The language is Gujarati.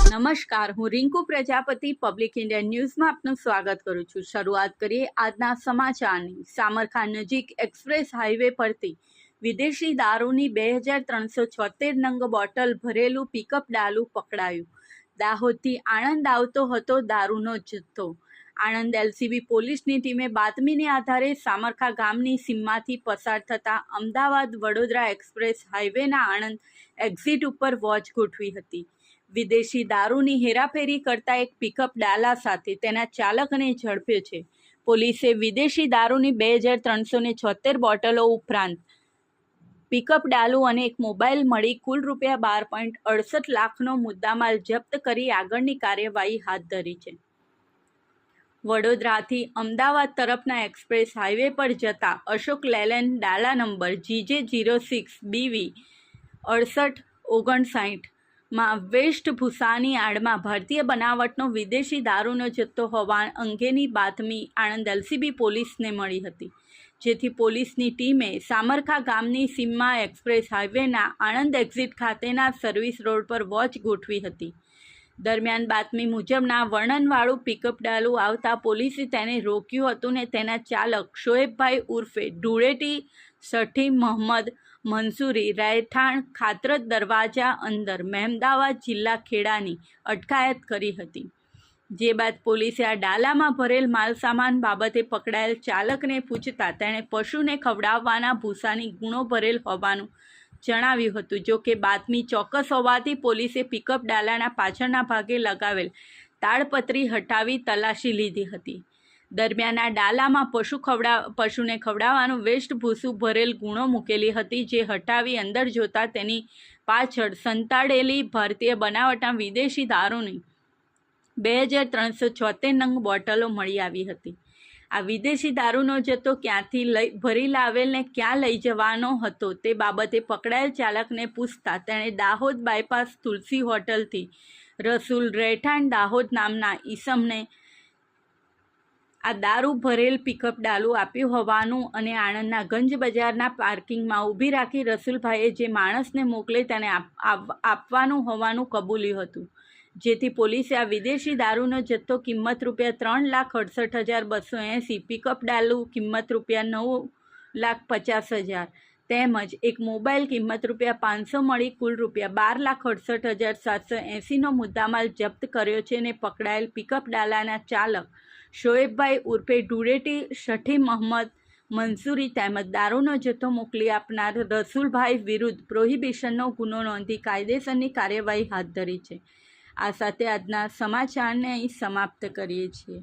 નમસ્કાર, હું રિંકુ પ્રજાપતિ પબ્લિક ઇન્ડિયન ન્યૂઝમાં આપનું સ્વાગત કરું છું। શરૂઆત કરીએ આજના સમાચારની। સામરખા નજીક એક્સપ્રેસ હાઈવે પરથી વિદેશી દારૂની 2376 નંગ બોટલ ભરેલું પિકઅપ ડાલું પકડાયું। દાહોદથી આણંદ આવતો હતો દારૂનો જથ્થો। આણંદ એલસીબી પોલીસની ટીમે બાતમીને આધારે સામરખા ગામની સીમમાંથી પસાર થતા અમદાવાદ વડોદરા એક્સપ્રેસ હાઈવેના આણંદ એક્ઝિટ ઉપર વોચ ગોઠવી હતી। વિદેશી દારૂની હેરાફેરી કરતા એક પિકઅપ ડાલા સાથે તેના ચાલકને ઝડપ્યો છે। પોલીસે વિદેશી દારૂની 2376 બોટલો ઉપરાંત પિકઅપ ડાલું અને એક મોબાઈલ મળી કુલ રૂપિયા 12.68 લાખનો મુદ્દામાલ જપ્ત કરી આગળની કાર્યવાહી હાથ ધરી છે। વડોદરાથી અમદાવાદ તરફના એક્સપ્રેસ હાઈવે પર જતા અશોક લેલેન્ડ ડાલા નંબર GJ06BV 6859 માં વેશભૂષાની આડમાં ભારતીય બનાવટનો વિદેશી દારૂનો જથ્થો હોવા અંગેની બાતમી આણંદ એલસીબી પોલીસને મળી હતી, જેથી પોલીસની ટીમે સામરખા ગામની સીમમાં એક્સપ્રેસ હાઈવેના આણંદ એક્ઝિટ ખાતેના સર્વિસ રોડ પર વોચ ગોઠવી હતી। દરમિયાન બાતમી મુજબના વર્ણનવાળું પિકઅપ ડાલું આવતા પોલીસે તેને રોક્યું હતું ને તેના ચાલક શોએબભાઈ ઉર્ફે ધૂળેટી સઠી મહંમદ મંસૂરી રહેઠાણ ખાતરત દરવાજા અંદર મહેમદાવાદ જિલ્લા ખેડાની અટકાયત કરી હતી। જે બાદ પોલીસે આ ડાલામાં ભરેલ માલસામાન બાબતે પકડાયેલ ચાલકને પૂછતા તેણે પશુને ખવડાવવાના ભૂસાની ગુણો ભરેલ હોવાનું જણાવ્યું હતું। જો કે બાતમી ચોક્કસ હોવાથી પોલીસે પિકઅપ ડાલાના પાછળના ભાગે લગાવેલ તાડપત્રી હટાવી તલાશી લીધી હતી। દરમિયાન આ ડાલામાં પશુને ખવડાવવાનું વેસ્ટભૂસું ભરેલ ગુણો મૂકેલી હતી, જે હટાવી અંદર જોતા તેની પાછળ સંતાડેલી ભારતીય બનાવટના વિદેશી દારૂની 2376 નંગ બોટલો મળી આવી હતી। આ વિદેશી દારૂનો જથ્થો ક્યાંથી ભરી લાવેલ ને ક્યાં લઈ જવાનો હતો તે બાબતે પકડાયેલ ચાલકને પૂછતા તેણે દાહોદ બાયપાસ તુલસી હોટલથી રસુલ રહેઠાણ દાહોદ નામના ઈસમને આ દારૂ ભરેલ પિકઅપ ડાલું આપ્યું હોવાનું અને આણંદના ગંજ બજારના પાર્કિંગમાં ઊભી રાખી રસુલભાઈએ જે માણસને મોકલે તેને આપવાનું હોવાનું કબૂલ્યું હતું, જેથી પોલીસે આ વિદેશી દારૂનો જથ્થો કિંમત રૂપિયા 3,68,280, પિકઅપ ડાલું કિંમત રૂપિયા 9,50,000 તેમજ એક મોબાઈલ કિંમત રૂપિયા 500 મળી કુલ રૂપિયા 12,68,780નો મુદ્દામાલ જપ્ત કર્યો છે અને પકડાયેલ પિકઅપ ડાલાના ચાલક શોએબભાઈ ઉર્ફે ધૂળેટી સઠી મહંમદ મંસૂરી તેમજ દારૂનો જથ્થો મોકલી આપનાર રસુલભાઈ વિરુદ્ધ પ્રોહિબિશનનો ગુનો નોંધી કાયદેસરની કાર્યવાહી હાથ ધરી છે। આ સાથે આજના સમાચારને અહીં સમાપ્ત કરીએ છીએ।